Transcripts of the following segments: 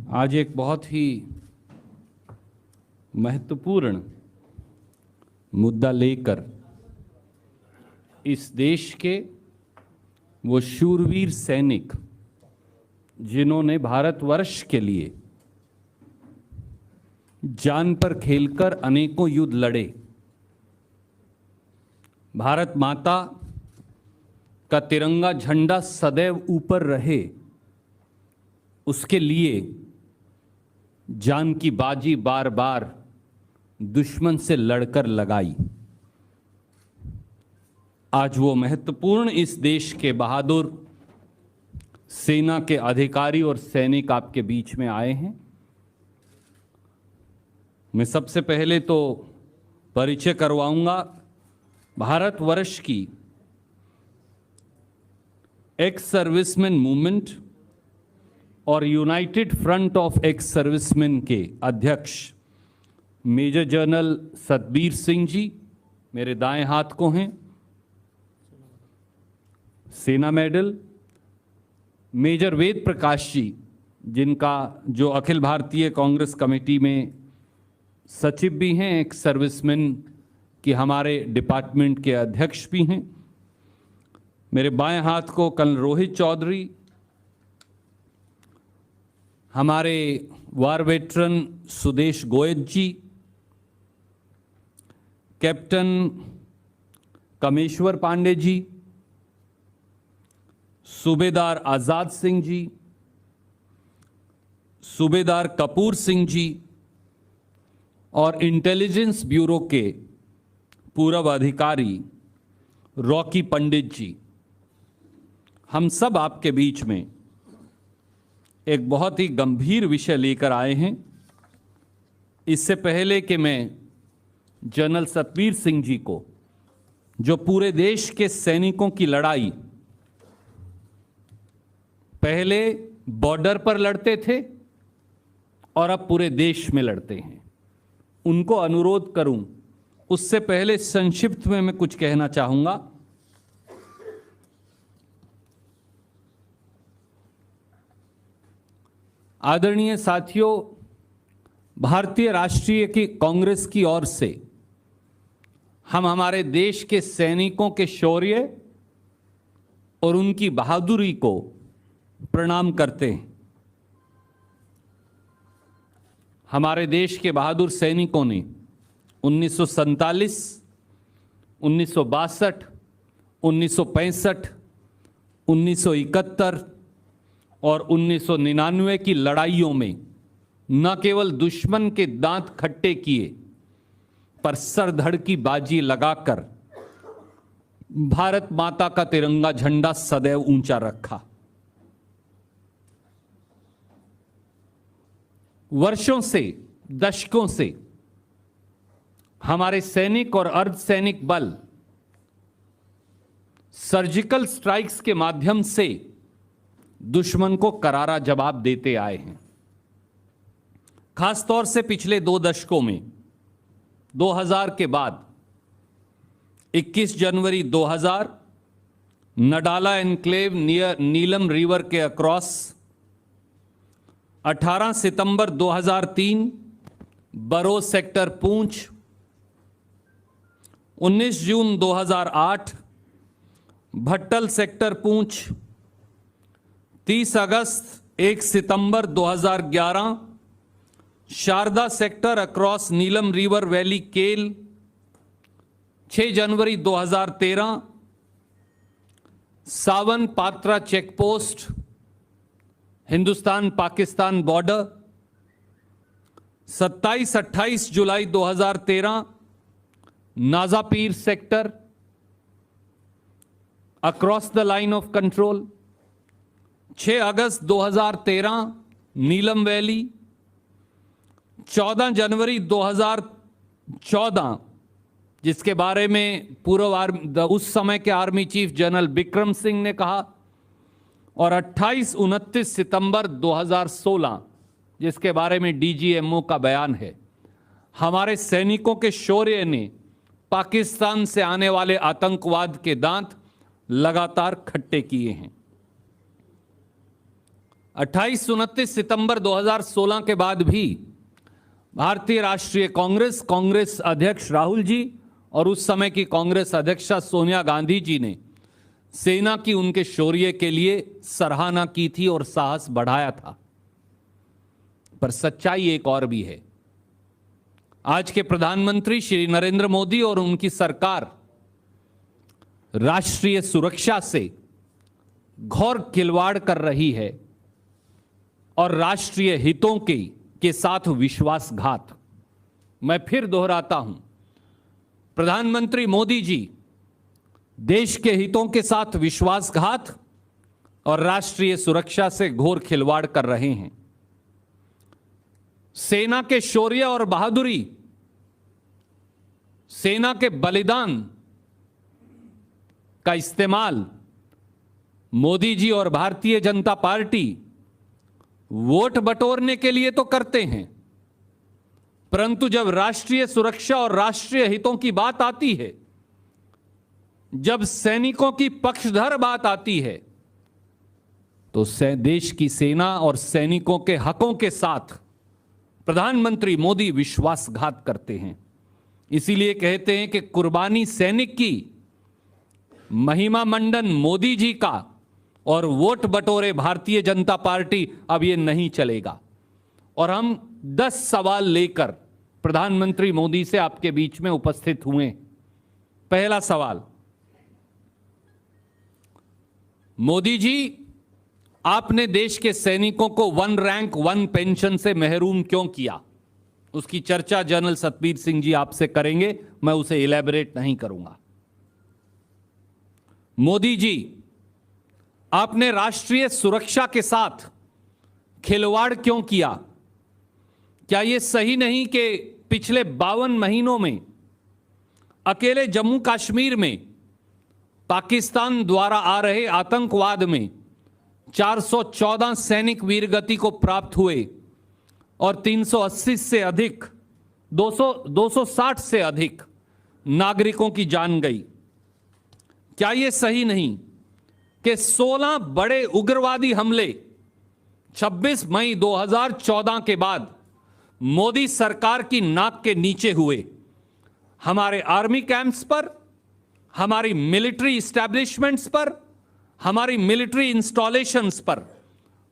आज एक बहुत ही महत्वपूर्ण मुद्दा लेकर इस देश के वो शूरवीर सैनिक जिन्होंने भारतवर्ष के लिए जान पर खेलकर अनेकों युद्ध लड़े, भारत माता का तिरंगा झंडा सदैव ऊपर रहे, उसके लिए जान की बाजी बार बार दुश्मन से लड़कर लगाई। आज वो महत्वपूर्ण इस देश के बहादुर सेना के अधिकारी और सैनिक आपके बीच में आए हैं। मैं सबसे पहले तो परिचय करवाऊंगा भारतवर्ष की एक्स सर्विसमैन मूवमेंट और United front of ex serviceman के अध्यक्ष मेजर जनरल सतबीर सिंह जी मेरे दाएं हाथ को हैं, सेना मेडल। मेजर वेद प्रकाश जी जिनका जो अखिल भारतीय कांग्रेस कमेटी में सचिव भी हैं, एक्स सर्विसमैन की हमारे डिपार्टमेंट के अध्यक्ष भी हैं। मेरे बाएं हाथ को कर्नल रोहित चौधरी, हमारे वार वेटरन सुदेश गोयल जी, कैप्टन कमेश्वर पांडे जी, सूबेदार आजाद सिंह जी, सूबेदार कपूर सिंह जी और इंटेलिजेंस ब्यूरो के पूर्व अधिकारी रॉकी पंडित जी, हम सब आपके बीच में एक बहुत ही गंभीर विषय लेकर आए हैं। इससे पहले कि मैं जनरल सतबीर सिंह जी को, जो पूरे देश के सैनिकों की लड़ाई पहले बॉर्डर पर लड़ते थे और अब पूरे देश में लड़ते हैं, उनको अनुरोध करूं, उससे पहले संक्षिप्त में मैं कुछ कहना चाहूंगा। आदरणीय साथियों, भारतीय राष्ट्रीय की कांग्रेस की ओर से हम हमारे देश के सैनिकों के शौर्य और उनकी बहादुरी को प्रणाम करते हैं। हमारे देश के बहादुर सैनिकों ने 1947, 1962, 1965, 1971 और 1999 की लड़ाइयों में न केवल दुश्मन के दांत खट्टे किए, पर सर धड़ की बाजी लगाकर भारत माता का तिरंगा झंडा सदैव ऊंचा रखा। वर्षों से, दशकों से हमारे सैनिक और अर्धसैनिक बल सर्जिकल स्ट्राइक्स के माध्यम से दुश्मन को करारा जवाब देते आए हैं। खासतौर से पिछले 2 दशकों में, 2000 के बाद 21 जनवरी 2000 Nadala enclave near Neelam river के अक्रॉस, 18 सितंबर 2003 बरोज सेक्टर पूंछ, 19 जून 2008 भट्टल सेक्टर पूंछ, 30 अगस्त 1 सितंबर 2011 Sharda sector across Neelam river valley Kel, 6 जनवरी 2013 सावन पात्रा चेकपोस्ट हिंदुस्तान पाकिस्तान बॉर्डर, 27-28 जुलाई 2013 Nazapir sector across the line of control, 6 अगस्त 2013 नीलम वैली, 14 जनवरी 2014 जिसके बारे में उस समय के army chief general Vikram Singh ने कहा, और 28-29 सितंबर 2016 जिसके बारे में डीजीएमओ का बयान है। हमारे सैनिकों के शौर्य ने पाकिस्तान से आने वाले आतंकवाद के दांत लगातार खट्टे किए हैं। 28-29 सितंबर 2016 के बाद भी भारतीय राष्ट्रीय कांग्रेस अध्यक्ष राहुल जी और उस समय की कांग्रेस अध्यक्षा सोनिया गांधी जी ने सेना की उनके शौर्य के लिए सराहना की थी और साहस बढ़ाया था। पर सच्चाई एक और भी है। आज के प्रधानमंत्री श्री नरेंद्र मोदी और उनकी सरकार राष्ट्रीय सुरक्षा से घोर खिलवाड़ कर रही है और राष्ट्रीय हितों के साथ विश्वासघात। मैं फिर दोहराता हूं, प्रधानमंत्री मोदी जी देश के हितों के साथ विश्वासघात और राष्ट्रीय सुरक्षा से घोर खिलवाड़ कर रहे हैं। सेना के शौर्य और बहादुरी, सेना के बलिदान का इस्तेमाल मोदी जी और भारतीय जनता पार्टी वोट बटोरने के लिए तो करते हैं, परंतु जब राष्ट्रीय सुरक्षा और राष्ट्रीय हितों की बात आती है, जब सैनिकों की पक्षधर बात आती है, तो देश की सेना और सैनिकों के हकों के साथ प्रधानमंत्री मोदी विश्वासघात करते हैं। इसीलिए कहते हैं कि कुर्बानी सैनिक की, महिमा मंडन मोदी जी का और वोट बटोरे भारतीय जनता पार्टी, अब ये नहीं चलेगा। और हम 10 सवाल लेकर प्रधानमंत्री मोदी से आपके बीच में उपस्थित हुए। पहला सवाल, मोदी जी, आपने देश के सैनिकों को 1 रैंक 1 पेंशन से महरूम क्यों किया? उसकी चर्चा जनरल सतबीर सिंह जी आपसे करेंगे, मैं उसे इलैबोरेट नहीं करूंगा। मोदी जी, आपने राष्ट्रीय सुरक्षा के साथ खिलवाड़ क्यों किया? क्या यह सही नहीं कि पिछले 52 महीनों में अकेले जम्मू कश्मीर में पाकिस्तान द्वारा आ रहे आतंकवाद में 414 सैनिक वीरगति को प्राप्त हुए और 380 से अधिक 260 से अधिक नागरिकों की जान गई? क्या यह सही नहीं कि 16 बड़े उग्रवादी हमले 26 मई 2014 के बाद मोदी सरकार की नाक के नीचे हुए? हमारे आर्मी कैंप्स पर, हमारी मिलिट्री इस्टेब्लिशमेंट्स पर, हमारी मिलिट्री इंस्टॉलेशंस पर,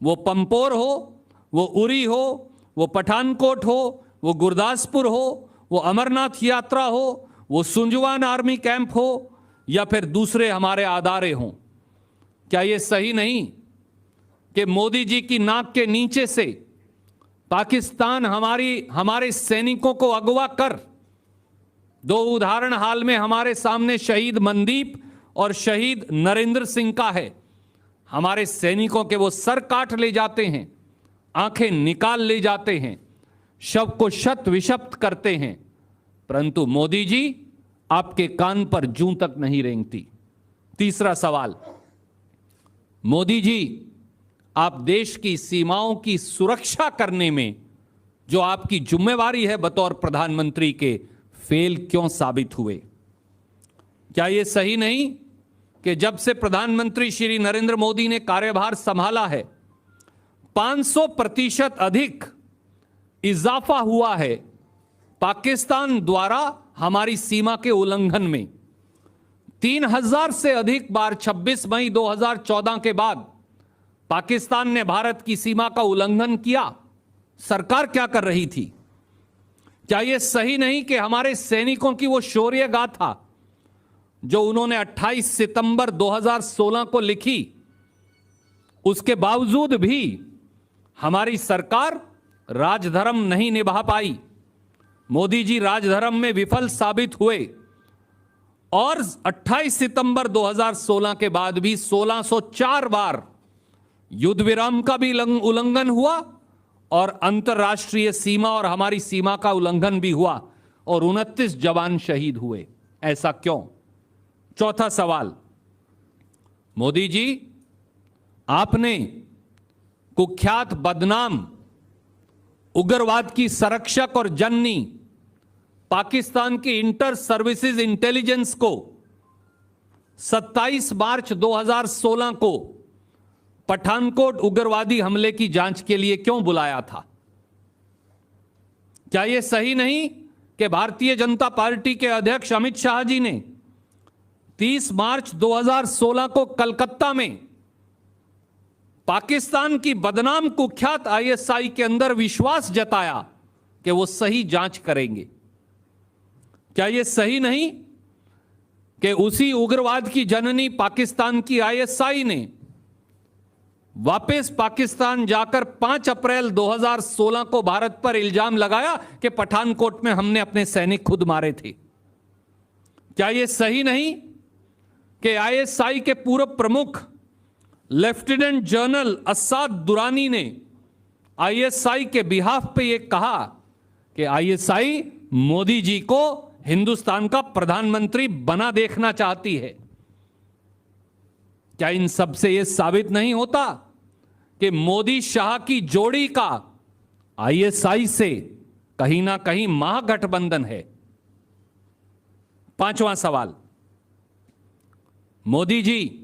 वो पंपोर हो, वो उरी हो, वो पठानकोट हो, वो गुरदासपुर हो, वो अमरनाथ यात्रा हो, वो सुंजवान आर्मी कैंप हो या फिर दूसरे हमारे अदारे हों। क्या ये सही नहीं कि मोदी जी की नाक के नीचे से पाकिस्तान हमारे सैनिकों को अगवा कर, 2 उदाहरण हाल में हमारे सामने शहीद मनदीप और शहीद नरेंद्र सिंह का है, हमारे सैनिकों के वो सर काट ले जाते हैं, आंखें निकाल ले जाते हैं, शव को शत विषप्त करते हैं, परंतु मोदी जी आपके कान पर जूं तक नहीं रेंगती। तीसरा सवाल, मोदी जी, आप देश की सीमाओं की सुरक्षा करने में जो आपकी जिम्मेवारी है बतौर प्रधानमंत्री के, फेल क्यों साबित हुए? क्या यह सही नहीं कि जब से प्रधानमंत्री श्री नरेंद्र मोदी ने कार्यभार संभाला है 500% अधिक इजाफा हुआ है पाकिस्तान द्वारा हमारी सीमा के उल्लंघन में? 3000 से अधिक बार 26 मई 2014 के बाद पाकिस्तान ने भारत की सीमा का उल्लंघन किया। सरकार क्या कर रही थी? क्या यह सही नहीं कि हमारे सैनिकों की वो शौर्य गाथा जो उन्होंने 28 सितंबर 2016 को लिखी, उसके बावजूद भी हमारी सरकार राजधर्म नहीं निभा पाई? मोदी जी राजधर्म में विफल साबित हुए और 28 सितंबर 2016 के बाद भी 1604 बार युद्ध विराम का भी उल्लंघन हुआ और अंतर्राष्ट्रीय सीमा और हमारी सीमा का उल्लंघन भी हुआ और 29 जवान शहीद हुए। ऐसा क्यों? चौथा सवाल, मोदी जी, आपने कुख्यात बदनाम उग्रवाद की संरक्षक और जननी पाकिस्तान की इंटर सर्विसेज इंटेलिजेंस को 27 मार्च 2016 को पठानकोट उग्रवादी हमले की जांच के लिए क्यों बुलाया था? क्या यह सही नहीं कि भारतीय जनता पार्टी के अध्यक्ष अमित शाह जी ने 30 मार्च 2016 को कलकत्ता में पाकिस्तान की बदनाम कुख्यात आईएसआई के अंदर विश्वास जताया कि वो सही जांच करेंगे? क्या यह सही नहीं कि उसी उग्रवाद की जननी पाकिस्तान की आईएसआई ने वापस पाकिस्तान जाकर 5 अप्रैल 2016 को भारत पर इल्जाम लगाया कि पठानकोट में हमने अपने सैनिक खुद मारे थे? क्या यह सही नहीं कि आईएसआई के पूर्व प्रमुख लेफ्टिनेंट जनरल अस्साद दुरानी ने आईएसआई के बिहाफ पे यह कहा कि आईएसआई मोदी जी को हिंदुस्तान का प्रधानमंत्री बना देखना चाहती है? क्या इन सब से यह साबित नहीं होता कि मोदी शाह की जोड़ी का आईएसआई से कहीं ना कहीं महागठबंधन है? 5वां सवाल, मोदी जी